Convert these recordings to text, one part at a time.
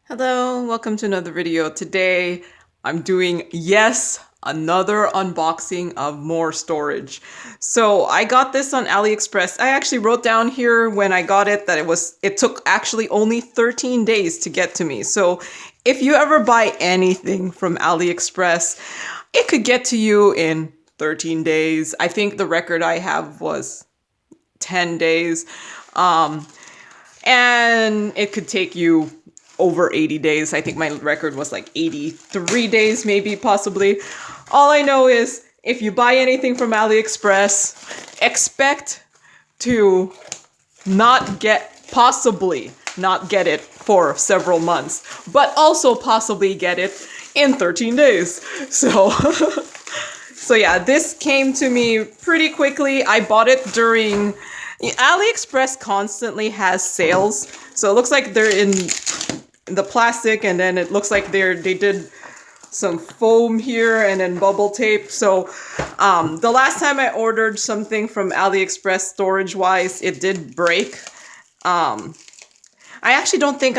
Hello, welcome to another video. Today I'm doing, yes, another unboxing of more storage. So I got this on AliExpress. I actually wrote down here when I got it that it took actually only 13 days to get to me. So if you ever buy anything from AliExpress, it could get to you in 13 days. I think the record I have was 10 days. And it could take you over 80 days. I think my record was like 83 days, maybe, possibly. All I know is if you buy anything from AliExpress, expect to possibly not get it for several months, but also possibly get it in 13 days. So, so yeah, this came to me pretty quickly. I bought it during AliExpress constantly has sales. So it looks like they're in the plastic, and then it looks like they did some foam here and then bubble tape. So the last time I ordered something from AliExpress storage wise, it did break. I actually don't think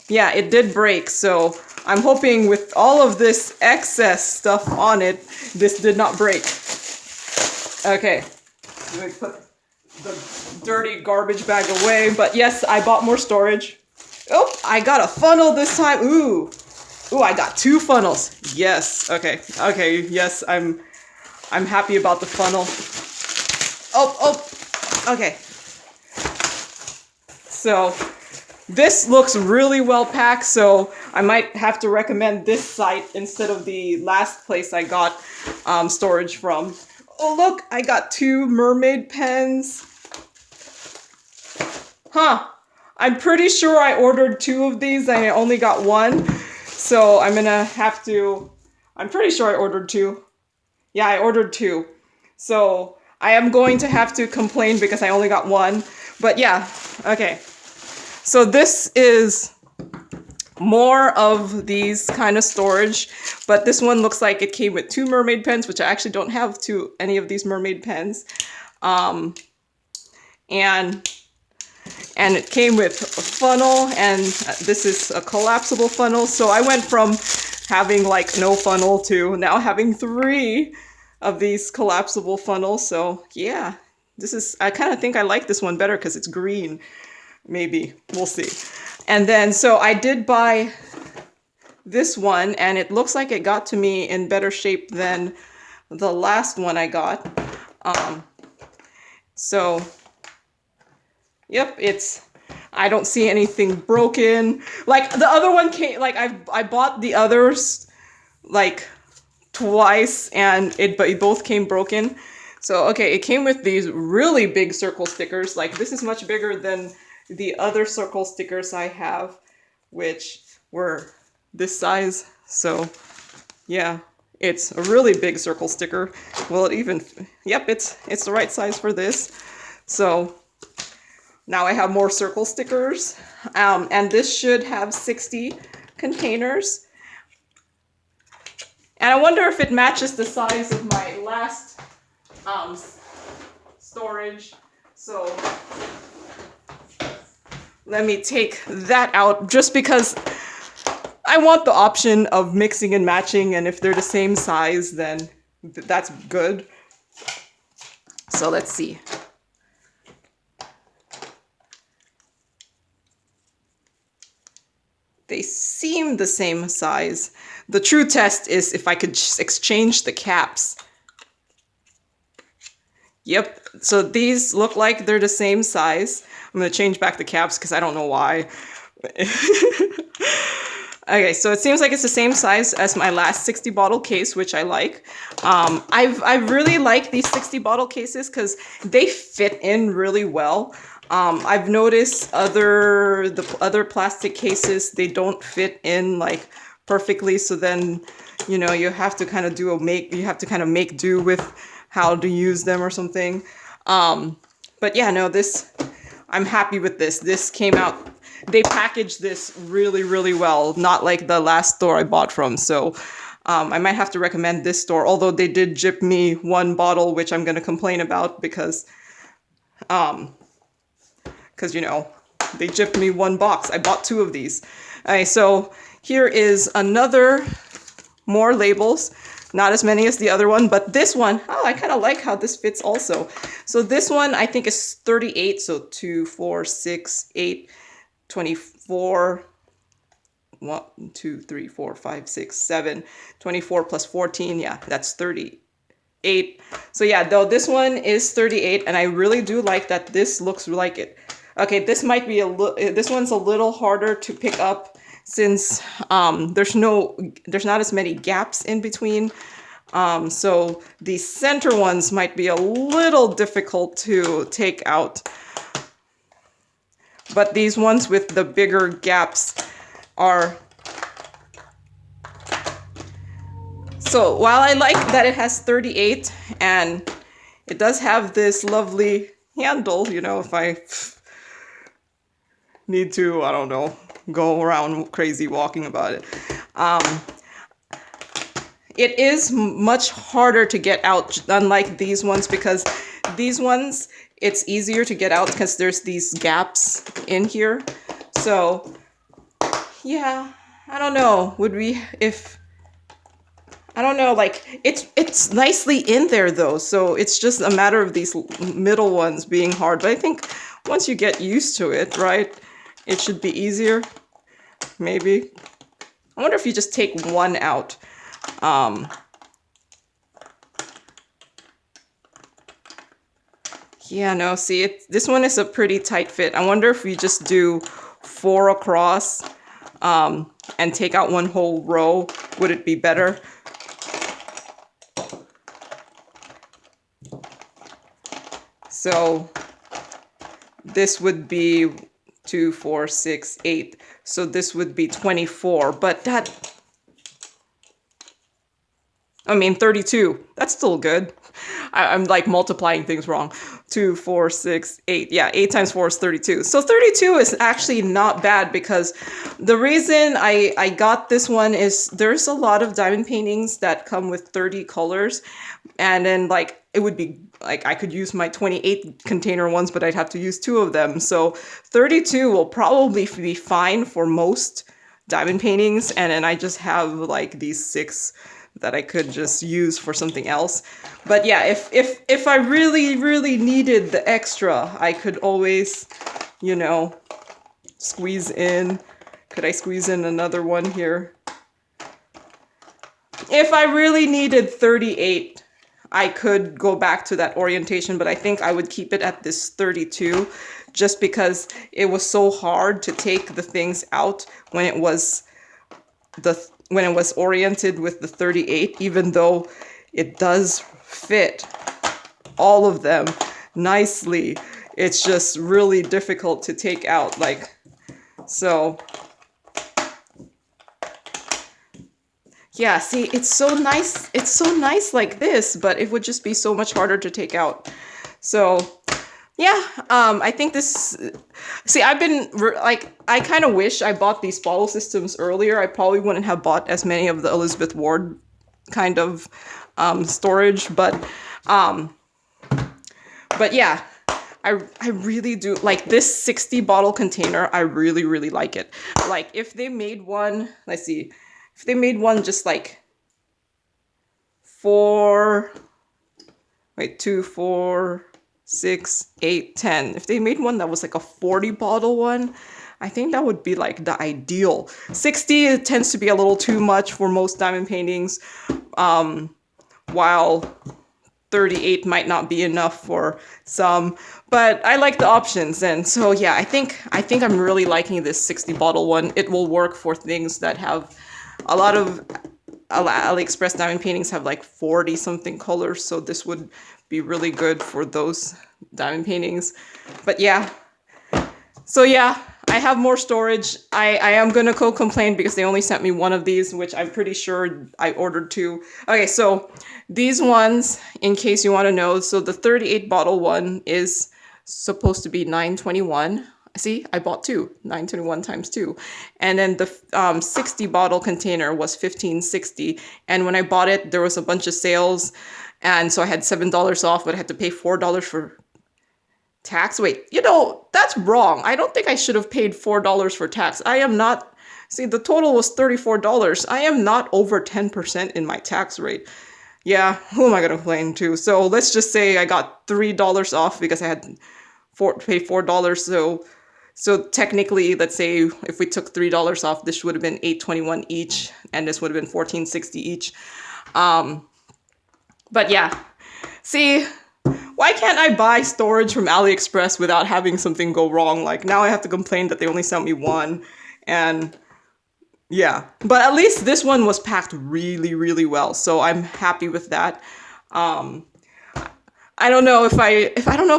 yeah, it did break. So I'm hoping with all of this excess stuff on it, this did not break. Okay, let me put the dirty garbage bag away. But yes, I bought more storage. Oh, I got a funnel this time. Ooh, I got 2 funnels. Yes. Okay. Yes, I'm happy about the funnel. Okay. So this looks really well packed. So I might have to recommend this site instead of the last place I got storage from. Oh, look, I got 2 mermaid pens. Huh. I'm pretty sure I ordered 2 of these and I only got 1. So I'm pretty sure I ordered 2. Yeah, I ordered 2. So I am going to have to complain because I only got 1. But yeah, okay. So this is more of these kind of storage, but this one looks like it came with 2 mermaid pens, which I actually don't have any of these mermaid pens. And it came with a funnel, and this is a collapsible funnel. So I went from having like no funnel to now having 3 of these collapsible funnels. So yeah, I kind of think I like this one better because it's green. Maybe, we'll see. And then, so I did buy this one, and it looks like it got to me in better shape than the last one I got. So yep, I don't see anything broken. Like the other one came, like I bought the others like twice, and it both came broken. So okay, it came with these really big circle stickers. Like this is much bigger than the other circle stickers I have, which were this size. So yeah, it's a really big circle sticker. Well, yep, it's the right size for this. So now I have more circle stickers, and this should have 60 containers. And I wonder if it matches the size of my last storage. So let me take that out just because I want the option of mixing and matching, and if they're the same size, then that's good. So let's see. They seem the same size. The true test is if I could exchange the caps. Yep, so these look like they're the same size. I'm gonna change back the caps because I don't know why. Okay, so it seems like it's the same size as my last 60 bottle case, which I like. I really like these 60 bottle cases because they fit in really well. I've noticed the other plastic cases, they don't fit in like perfectly. So then, you know, you have to kind of make do with how to use them or something. But yeah, no, I'm happy with this. This came out, they packaged this really, really well. Not like the last store I bought from. So I might have to recommend this store, although they did gyp me 1 bottle, which I'm going to complain about because you know, they gypped me one box. I bought 2 of these. Alright, so here is more labels. Not as many as the other one, but this one, oh, I kind of like how this fits also. So this one I think is 38, so 2, 4, 6, 8, 24, 1, 2, 3, 4, 5, 6, 7, 24 plus 14, yeah, that's 38. So yeah, though this one is 38, and I really do like that this looks like it. Okay, this might be this one's a little harder to pick up since there's not as many gaps in between. So the center ones might be a little difficult to take out. But these ones with the bigger gaps are... So while I like that it has 38 and it does have this lovely handle, you know, if I need to, I don't know, go around crazy walking about it. It is much harder to get out, unlike these ones, because these ones, it's easier to get out because there's these gaps in here. So, yeah, I don't know. I don't know, like, it's nicely in there, though. So it's just a matter of these middle ones being hard. But I think once you get used to it, right, it should be easier. Maybe. I wonder if you just take one out. Yeah, no, see, this one is a pretty tight fit. I wonder if we just do 4 across and take out one whole row, would it be better? So this would be 2, 4, 6, 8. So this would be 24, but that... I mean, 32. That's still good. I'm like multiplying things wrong. 2, 4, 6, 8. Yeah, 8 times 4 is 32. So 32 is actually not bad, because the reason I got this one is there's a lot of diamond paintings that come with 30 colors. And then like it would be like I could use my 28 container ones, but I'd have to use 2 of them. So 32 will probably be fine for most diamond paintings. And then I just have like these 6 that I could just use for something else. But yeah, if I really needed the extra, I could always, you know, squeeze in. Could I squeeze in another one here? If I really needed 38, I could go back to that orientation, but I think I would keep it at this 32 just because it was so hard to take the things out when it was oriented with the 38, even though it does fit all of them nicely. It's just really difficult to take out, like, so. Yeah, see, it's so nice like this, but it would just be so much harder to take out. So, yeah, I think this, see, I've been, like, I kind of wish I bought these bottle systems earlier. I probably wouldn't have bought as many of the Elizabeth Ward kind of storage, but yeah, I really do, like, this 60 bottle container, I really like it. Like, if they made one, let's see, if they made one just like 2, 4, 6, 8, 10. If they made one that was like a 40 bottle one, I think that would be like the ideal. 60, it tends to be a little too much for most diamond paintings, while 38 might not be enough for some, but I like the options. And so yeah, I think I'm really liking this 60 bottle one. It will work for things that have a lot of AliExpress diamond paintings have like 40 something colors, so this would be really good for those diamond paintings. But yeah, so yeah, I have more storage. I am gonna go complain because they only sent me one of these, which I'm pretty sure I ordered 2. Okay, so these ones, in case you want to know, so the 38 bottle one is supposed to be $9.21. See, I bought 2, 9.21 times 2. And then the 60 bottle container was $15.60. And when I bought it, there was a bunch of sales. And so I had $7 off, but I had to pay $4 for tax. Wait, you know, that's wrong. I don't think I should have paid $4 for tax. I am not, see, the total was $34. I am not over 10% in my tax rate. Yeah, who am I gonna complain to? So let's just say I got $3 off because I had pay $4. So technically, let's say if we took $3 off, this would have been $8.21 each, and this would have been $14.60 each. But yeah, see, why can't I buy storage from AliExpress without having something go wrong? Like, now I have to complain that they only sent me one, and yeah. But at least this one was packed really, really well, so I'm happy with that. I don't know if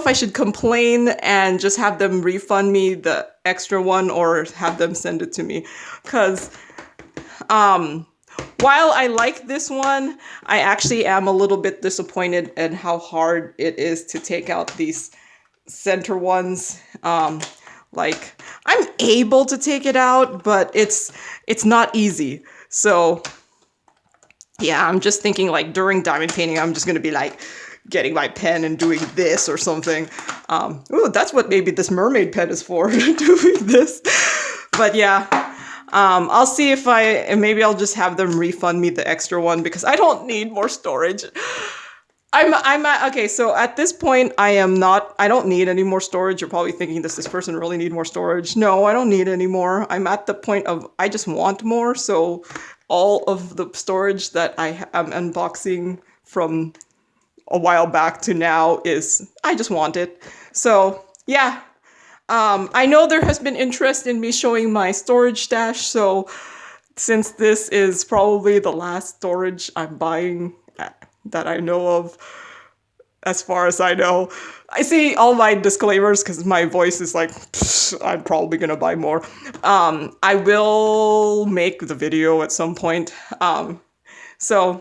I should complain and just have them refund me the extra one or have them send it to me, because while I like this one, I actually am a little bit disappointed in how hard it is to take out these center ones. Like, I'm able to take it out, but it's not easy. So yeah, I'm just thinking like during diamond painting, I'm just gonna be like getting my pen and doing this or something. Ooh, that's what maybe this mermaid pen is for, doing this. But yeah, I'll see if maybe I'll just have them refund me the extra one because I don't need more storage. Okay, so at this point, I don't need any more storage. You're probably thinking, does this person really need more storage? No, I don't need any more. I'm at the point of, I just want more. So all of the storage that I am unboxing from a while back to now I just want it. So yeah, I know there has been interest in me showing my storage stash. So since this is probably the last storage I'm buying that I know of, as far as I know. I see all my disclaimers because my voice is like, I'm probably gonna buy more. I will make the video at some point. So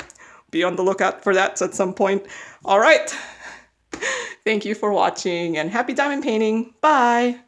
be on the lookout for that at some point. All right. Thank you for watching and happy diamond painting. Bye.